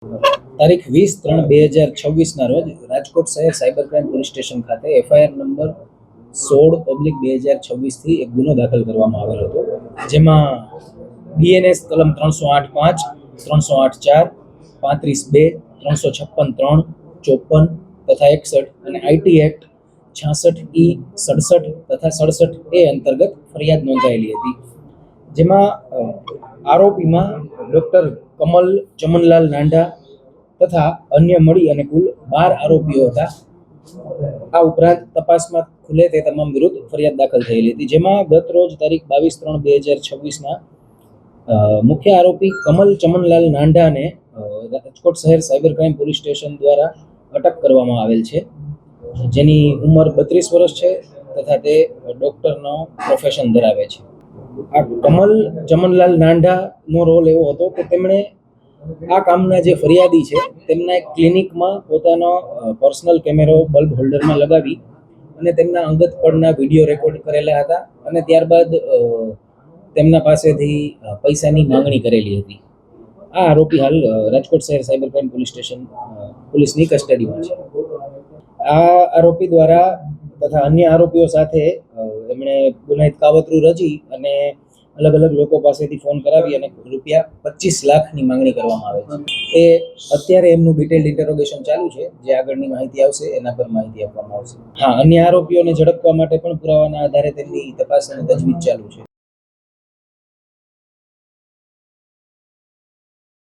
તારીખ 20/3/2026 રોજ રાજકોટ શહેર સાયબર ક્રાઇમ પોલીસ સ્ટેશન ખાતે એફઆઈઆર નંબર 16/2026 થી એક ગુનો દાખલ કરવામાં આવેલો હતો, જેમાં બીએનએસ કલમ 308(5), 308(4), 35(2), 356(3), 54 તથા 61 અને આઈટી એક્ટ 66E, 67 તથા 67A અંતર્ગત ફરિયાદ નોંધાયેલી હતી, જેમાં આરોપીમાં ડોક્ટર કમલ ચમનલાલ નાંડા તથા અન્ય મળી અને કુલ 12 આરોપીઓ હતા. આ ઉપરાંત તપાસમાં ખુલે તે તમામ વિરુદ્ધ ફરિયાદ દાખલ થયેલી હતી, જેમાં ગત રોજ તારીખ 22/3/2026 મુખ્ય આરોપી કમલ ચમનલાલ નાંડાને રાજકોટ શહેર સાયબર ક્રાઇમ પોલીસ સ્ટેશન દ્વારા અટક કરવામાં આવેલ છે, જેની ઉંમર 32 વર્ષ છે તથા તે ડોક્ટરનો પ્રોફેશન ધરાવે છે. આ કમલ ચમનલાલ નાંડાનો રોલ એવો હતો કે તેમણે આ કામના જે ફરિયાદી છે તેમના એક ક્લિનિકમાં પોતાનો પર્સનલ કેમેરો બલ્બ હોલ્ડરમાં લગાવી અને તેમના અંગત પળના વિડીયો રેકોર્ડ કરેલા હતા અને ત્યારબાદ તેમના પાસેથી પૈસાની માંગણી કરેલી હતી. આ આરોપી હાલ રાજકોટ શહેર સાયબર ક્રાઇમ પોલીસ સ્ટેશન પોલીસની કસ્ટડીમાં છે. આ આરોપી દ્વારા તથા અન્ય આરોપીઓ સાથે એમણે ગુનાહિત કાવતરું રચી અને અલગ અલગ લોકો પાસેથી ફોન કરાવી અને રૂપિયા 25 લાખની માંગણી કરવામાં આવે છે. એ અત્યારે એમનું ડિટેલ્ડ ઇન્ટરોગેશન ચાલુ છે, જે આગળની માહિતી આવશે એના પર માહિતી આપવામાં આવશે. હા, અન્ય આરોપીઓને ઝડપવા માટે પણ પુરાવાના આધારે તેમની તપાસ અને તજવીજ ચાલુ છે.